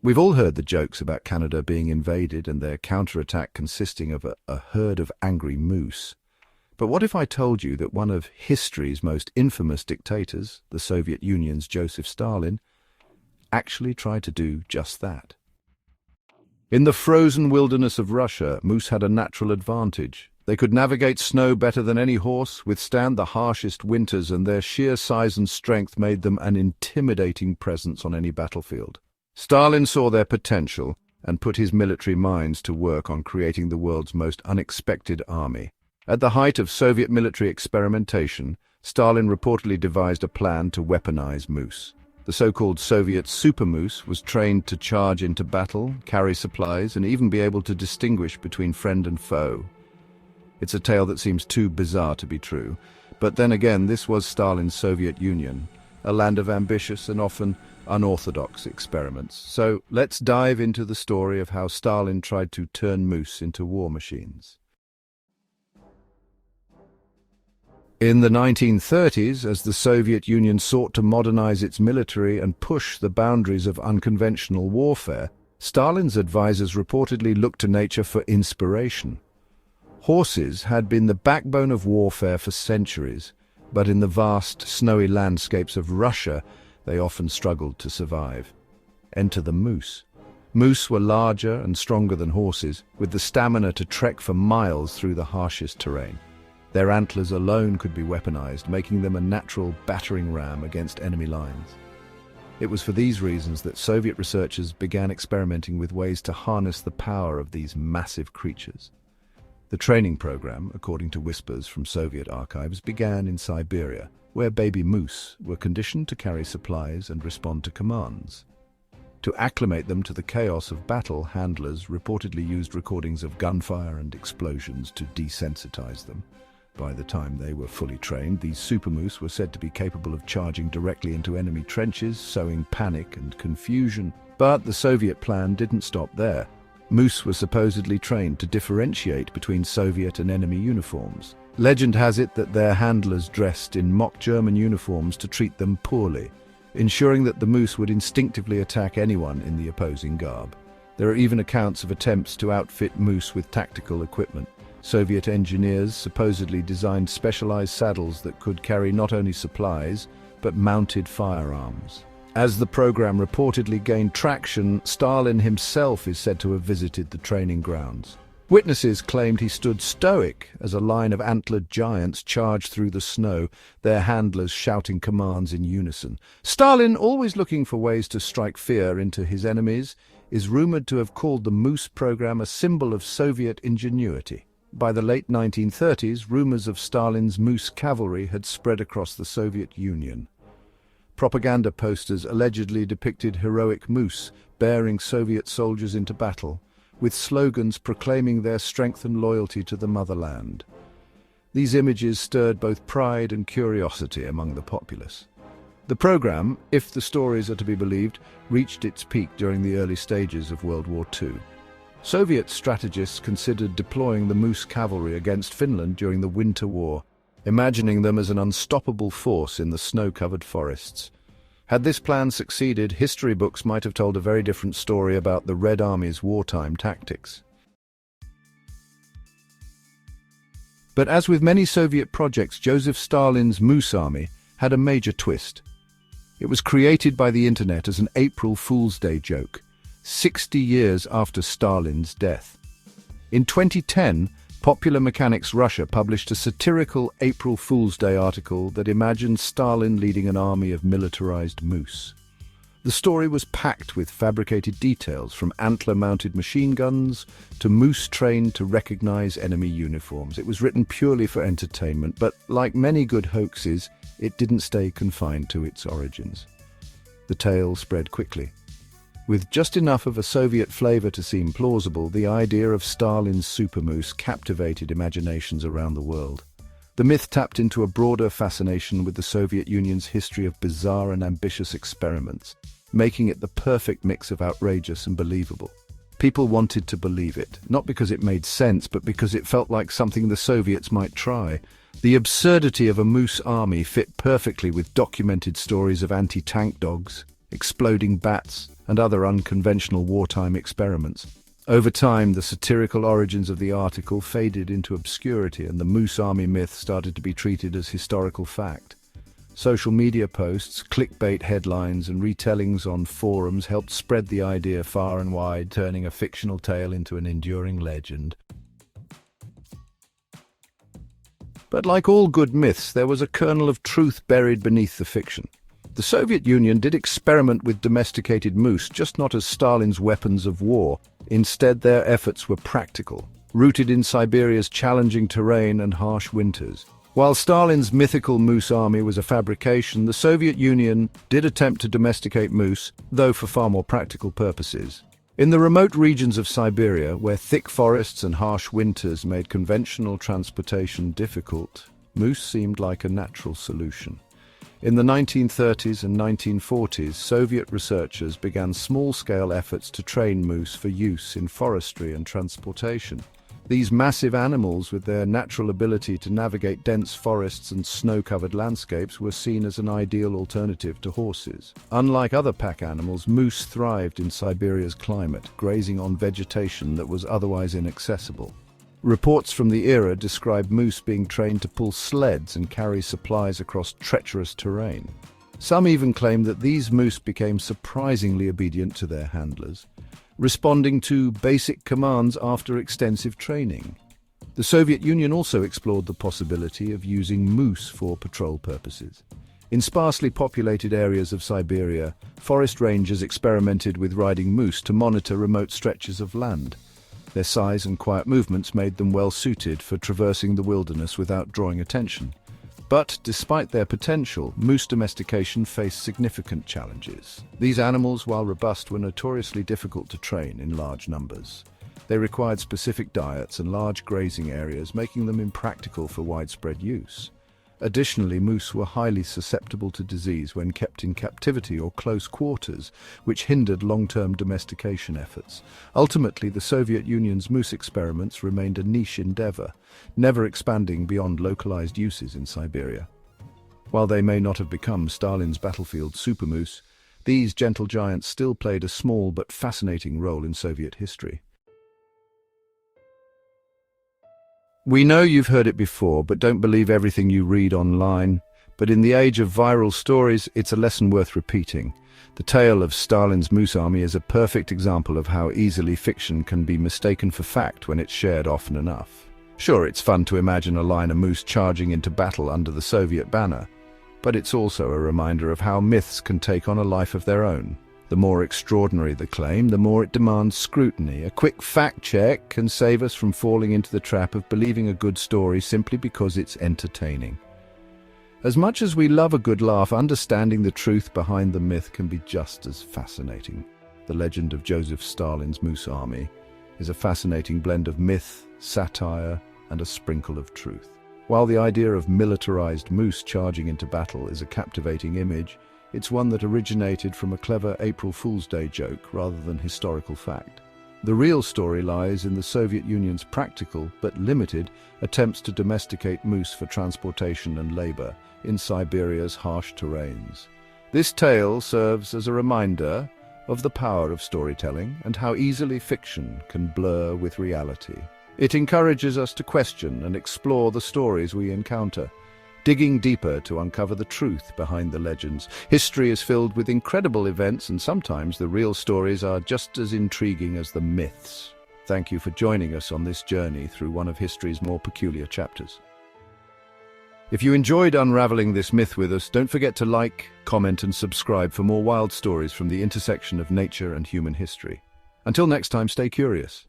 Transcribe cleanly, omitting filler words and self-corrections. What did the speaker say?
We've all heard the jokes about Canada being invaded and their counterattack consisting of a herd of angry moose. But what if I told you that one of history's most infamous dictators, the Soviet Union's Joseph Stalin, actually tried to do just that? In the frozen wilderness of Russia, moose had a natural advantage. They could navigate snow better than any horse, withstand the harshest winters, and their sheer size and strength made them an intimidating presence on any battlefield. Stalin saw their potential and put his military minds to work on creating the world's most unexpected army. At the height of Soviet military experimentation, Stalin reportedly devised a plan to weaponize moose. The so-called Soviet super moose was trained to charge into battle, carry supplies, and even be able to distinguish between friend and foe. It's a tale that seems too bizarre to be true, but then again, this was Stalin's Soviet Union, a land of ambitious and often unorthodox experiments. So let's dive into the story of how Stalin tried to turn moose into war machines. In the 1930s, as the Soviet Union sought to modernize its military and push the boundaries of unconventional warfare, Stalin's advisors reportedly looked to nature for inspiration. Horses had been the backbone of warfare for centuries, but in the vast, snowy landscapes of Russia, they often struggled to survive. Enter the moose. Moose were larger and stronger than horses, with the stamina to trek for miles through the harshest terrain. Their antlers alone could be weaponized, making them a natural battering ram against enemy lines. It was for these reasons that Soviet researchers began experimenting with ways to harness the power of these massive creatures. The training program, according to whispers from Soviet archives, began in Siberia, where baby moose were conditioned to carry supplies and respond to commands. To acclimate them to the chaos of battle, handlers reportedly used recordings of gunfire and explosions to desensitize them. By the time they were fully trained, these super moose were said to be capable of charging directly into enemy trenches, sowing panic and confusion. But the Soviet plan didn't stop there. Moose were supposedly trained to differentiate between Soviet and enemy uniforms. Legend has it that their handlers dressed in mock German uniforms to treat them poorly, ensuring that the moose would instinctively attack anyone in the opposing garb. There are even accounts of attempts to outfit moose with tactical equipment. Soviet engineers supposedly designed specialized saddles that could carry not only supplies, but mounted firearms. As the program reportedly gained traction, Stalin himself is said to have visited the training grounds. Witnesses claimed he stood stoic as a line of antlered giants charged through the snow, their handlers shouting commands in unison. Stalin, always looking for ways to strike fear into his enemies, is rumored to have called the Moose program a symbol of Soviet ingenuity. By the late 1930s, rumors of Stalin's Moose cavalry had spread across the Soviet Union. Propaganda posters allegedly depicted heroic moose bearing Soviet soldiers into battle, with slogans proclaiming their strength and loyalty to the motherland. These images stirred both pride and curiosity among the populace. The program, if the stories are to be believed, reached its peak during the early stages of World War II. Soviet strategists considered deploying the Moose cavalry against Finland during the Winter War, imagining them as an unstoppable force in the snow-covered forests. Had this plan succeeded, history books might have told a very different story about the Red Army's wartime tactics. But as with many Soviet projects, Joseph Stalin's Moose Army had a major twist. It was created by the internet as an April Fool's Day joke, 60 years after Stalin's death. In 2010, Popular Mechanics Russia published a satirical April Fool's Day article that imagined Stalin leading an army of militarized moose. The story was packed with fabricated details, from antler-mounted machine guns to moose trained to recognize enemy uniforms. It was written purely for entertainment, but like many good hoaxes, it didn't stay confined to its origins. The tale spread quickly. With just enough of a Soviet flavor to seem plausible, the idea of Stalin's super moose captivated imaginations around the world. The myth tapped into a broader fascination with the Soviet Union's history of bizarre and ambitious experiments, making it the perfect mix of outrageous and believable. People wanted to believe it, not because it made sense, but because it felt like something the Soviets might try. The absurdity of a moose army fit perfectly with documented stories of anti-tank dogs, exploding bats, and other unconventional wartime experiments. Over time, the satirical origins of the article faded into obscurity and the Moose Army myth started to be treated as historical fact. Social media posts, clickbait headlines, and retellings on forums helped spread the idea far and wide, turning a fictional tale into an enduring legend. But like all good myths, there was a kernel of truth buried beneath the fiction. The Soviet Union did experiment with domesticated moose, just not as Stalin's weapons of war. Instead, their efforts were practical, rooted in Siberia's challenging terrain and harsh winters. While Stalin's mythical moose army was a fabrication, the Soviet Union did attempt to domesticate moose, though for far more practical purposes. In the remote regions of Siberia, where thick forests and harsh winters made conventional transportation difficult, moose seemed like a natural solution. In the 1930s and 1940s, Soviet researchers began small-scale efforts to train moose for use in forestry and transportation. These massive animals, with their natural ability to navigate dense forests and snow-covered landscapes, were seen as an ideal alternative to horses. Unlike other pack animals, moose thrived in Siberia's climate, grazing on vegetation that was otherwise inaccessible. Reports from the era describe moose being trained to pull sleds and carry supplies across treacherous terrain. Some even claim that these moose became surprisingly obedient to their handlers, responding to basic commands after extensive training. The Soviet Union also explored the possibility of using moose for patrol purposes. In sparsely populated areas of Siberia, forest rangers experimented with riding moose to monitor remote stretches of land. Their size and quiet movements made them well suited for traversing the wilderness without drawing attention. But despite their potential, moose domestication faced significant challenges. These animals, while robust, were notoriously difficult to train in large numbers. They required specific diets and large grazing areas, making them impractical for widespread use. Additionally, moose were highly susceptible to disease when kept in captivity or close quarters, which hindered long-term domestication efforts. Ultimately, the Soviet Union's moose experiments remained a niche endeavor, never expanding beyond localized uses in Siberia. While they may not have become Stalin's battlefield super moose, these gentle giants still played a small but fascinating role in Soviet history. We know you've heard it before, but don't believe everything you read online. But in the age of viral stories, it's a lesson worth repeating. The tale of Stalin's Moose Army is a perfect example of how easily fiction can be mistaken for fact when it's shared often enough. Sure, it's fun to imagine a line of moose charging into battle under the Soviet banner, but it's also a reminder of how myths can take on a life of their own. The more extraordinary the claim, the more it demands scrutiny. A quick fact-check can save us from falling into the trap of believing a good story simply because it's entertaining. As much as we love a good laugh, understanding the truth behind the myth can be just as fascinating. The legend of Joseph Stalin's Moose Army is a fascinating blend of myth, satire, and a sprinkle of truth. While the idea of militarized moose charging into battle is a captivating image, it's one that originated from a clever April Fool's Day joke rather than historical fact. The real story lies in the Soviet Union's practical, but limited, attempts to domesticate moose for transportation and labor in Siberia's harsh terrains. This tale serves as a reminder of the power of storytelling and how easily fiction can blur with reality. It encourages us to question and explore the stories we encounter, digging deeper to uncover the truth behind the legends. History is filled with incredible events, and sometimes the real stories are just as intriguing as the myths. Thank you for joining us on this journey through one of history's more peculiar chapters. If you enjoyed unraveling this myth with us, don't forget to like, comment, and subscribe for more wild stories from the intersection of nature and human history. Until next time, stay curious.